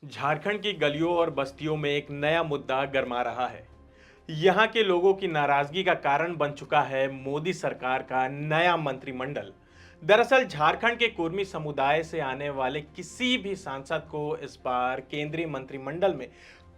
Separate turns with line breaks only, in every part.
झारखंड की गलियों और बस्तियों में एक नया मुद्दा गरमा रहा है। यहाँ के लोगों की नाराजगी का कारण बन चुका है मोदी सरकार का नया मंत्रिमंडल। दरअसल झारखंड के कुर्मी समुदाय से आने वाले किसी भी सांसद को इस बार केंद्रीय मंत्रिमंडल में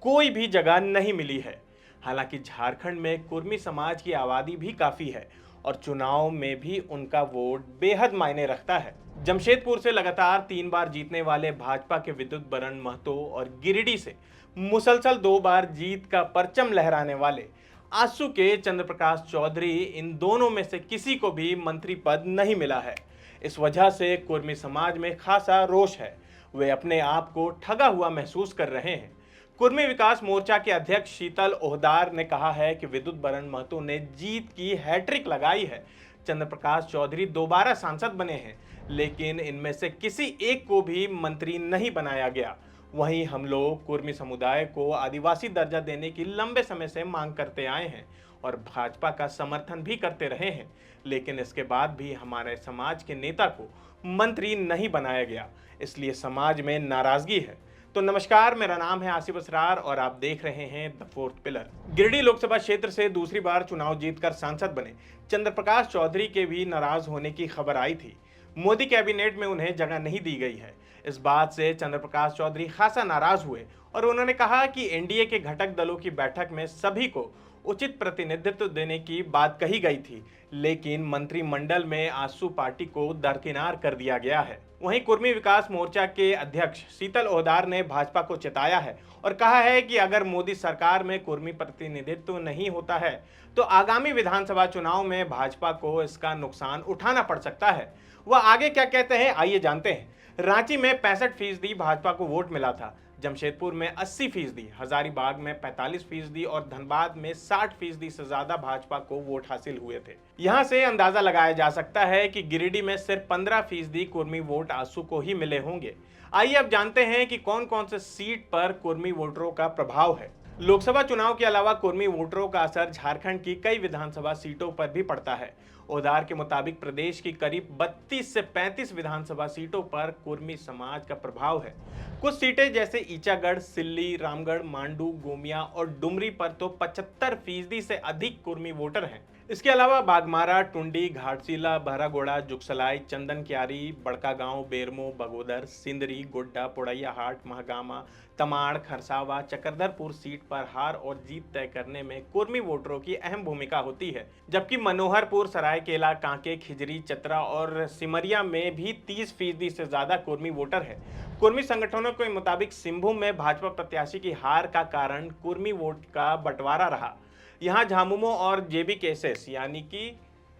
कोई भी जगह नहीं मिली है। हालांकि झारखंड में कुर्मी समाज की आबादी भी काफी है और चुनाव में भी उनका वोट बेहद मायने रखता है। जमशेदपुर से लगातार 3 बार जीतने वाले भाजपा के विद्युत बरण महतो और गिरिडीह से मुसलसल 2 बार जीत का परचम लहराने वाले आसू के चंद्र प्रकाश चौधरी, इन दोनों में से किसी को भी मंत्री पद नहीं मिला है। इस वजह से कुर्मी समाज में खासा रोष है। वे अपने आप को ठगा हुआ महसूस कर रहे हैं। कुर्मी विकास मोर्चा के अध्यक्ष शीतल ओहदार ने कहा है कि विद्युत बरण महतो ने जीत की हैट्रिक लगाई है। चंद्र प्रकाश चौधरी दोबारा सांसद बने हैं, लेकिन इनमें से किसी एक को भी मंत्री नहीं बनाया गया। वहीं हम लोग कुर्मी समुदाय को आदिवासी दर्जा देने की लंबे समय से मांग करते आए हैं और भाजपा का समर्थन भी करते रहे हैं, लेकिन इसके बाद भी हमारे समाज के नेता को मंत्री नहीं बनाया गया। इसलिए समाज में नाराजगी है। तो नमस्कार, मेरा नाम है आसिफ असरार और आप देख रहे हैं the fourth pillar. Giridih Lok Sabha क्षेत्र से दूसरी बार चुनाव जीतकर सांसद बने चंद्र प्रकाश चौधरी के भी नाराज होने की खबर आई थी। मोदी कैबिनेट में उन्हें जगह नहीं दी गई है। इस बात से चंद्र प्रकाश चौधरी खासा नाराज हुए और उन्होंने कहा कि एनडीए के घटक दलों की बैठक में सभी को उचित प्रतिनिधित्व देने की बात कही गई थी, लेकिन मंत्रिमंडल में आसू पार्टी को दरकिनार कर दिया गया है। वहीं कुर्मी विकास मोर्चा के अध्यक्ष शीतल ओहदार ने भाजपा को चेताया है और कहा है कि अगर मोदी सरकार में कुर्मी प्रतिनिधित्व नहीं होता है तो आगामी विधानसभा चुनाव में भाजपा को इसका नुकसान उठाना पड़ सकता है। वह आगे क्या कहते हैं, आइए जानते हैं। रांची में 65% भाजपा को वोट मिला था, जमशेदपुर में 80%, हजारीबाग में 45% और धनबाद में 60% से ज्यादा भाजपा को वोट हासिल हुए थे। यहां से अंदाजा लगाया जा सकता है कि गिरिडीह में सिर्फ 15% कुर्मी वोट आसू को ही मिले होंगे। आइए अब जानते हैं कि कौन कौन से सीट पर कुर्मी वोटरों का प्रभाव है। लोकसभा चुनाव के अलावा कुर्मी वोटरों का असर झारखंड की कई विधानसभा सीटों पर भी पड़ता है। ओहदार के मुताबिक प्रदेश की करीब 32 से 35 विधानसभा सीटों पर कुर्मी समाज का प्रभाव है। कुछ सीटें जैसे ईचागढ़, सिल्ली, रामगढ़, मांडू, गोमिया और डुमरी पर तो 75% से अधिक कुर्मी वोटर हैं। इसके अलावा बागमारा, टुंडी, घाटशिला, बहरागोड़ा, जुगसलाई, चंदन क्यारी, बड़कागांव, बेरमो, बगोदर, सिंदरी, गोड्डा, पोड़ैयाहाट, महागामा, तमाड़, खरसावा, चक्रधरपुर सीट पर हार और जीत तय करने में कुर्मी वोटरों की अहम भूमिका होती है। जबकि मनोहरपुर, सरायकेला, कांके, खिजरी, चतरा और सिमरिया में भी 30% से ज्यादा कुर्मी वोटर है। कुर्मी संगठनों के मुताबिक सिंहभूम में भाजपा प्रत्याशी की हार का कारण कुर्मी वोट का बंटवारा रहा। यहाँ झामुमो और जेबी केसेस यानी कि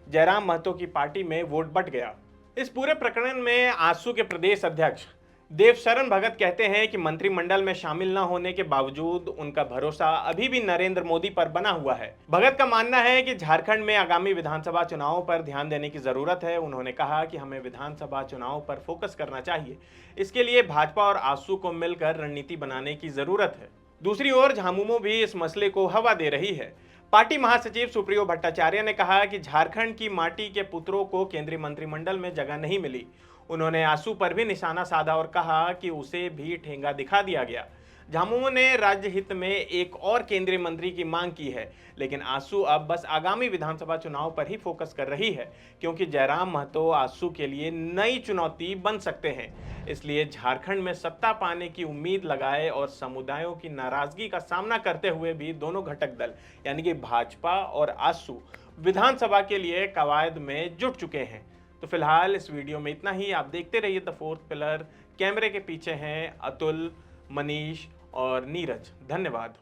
जयराम महतो की पार्टी में वोट बंट गया। इस पूरे प्रकरण में आसू के प्रदेश अध्यक्ष देवशरण भगत कहते हैं कि मंत्रिमंडल में शामिल न होने के बावजूद उनका भरोसा अभी भी नरेंद्र मोदी पर बना हुआ है। भगत का मानना है कि झारखंड में आगामी विधानसभा चुनावों पर ध्यान देने की जरूरत है। उन्होंने कहा कि हमें विधानसभा चुनाव पर फोकस करना चाहिए। इसके लिए भाजपा और आसू को मिलकर रणनीति बनाने की जरूरत है। दूसरी ओर झामुमो भी इस मसले को हवा दे रही है। पार्टी महासचिव सुप्रियो भट्टाचार्य ने कहा कि झारखंड की माटी के पुत्रों को केंद्रीय मंत्रिमंडल में जगह नहीं मिली। उन्होंने आसू पर भी निशाना साधा और कहा कि उसे भी ठेंगा दिखा दिया गया। झामुमो ने राज्य हित में एक और केंद्रीय मंत्री की मांग की है, लेकिन आसू अब बस आगामी विधानसभा चुनाव पर ही फोकस कर रही है, क्योंकि जयराम महतो आसू के लिए नई चुनौती बन सकते हैं। इसलिए झारखंड में सत्ता पाने की उम्मीद लगाए और समुदायों की नाराजगी का सामना करते हुए भी दोनों घटक दल यानी कि भाजपा और आसू विधानसभा के लिए कवायद में जुट चुके हैं। तो फिलहाल इस वीडियो में इतना ही। आप देखते रहिए द फोर्थ पिलर। कैमरे के पीछे हैं अतुल, मनीष और नीरज। धन्यवाद।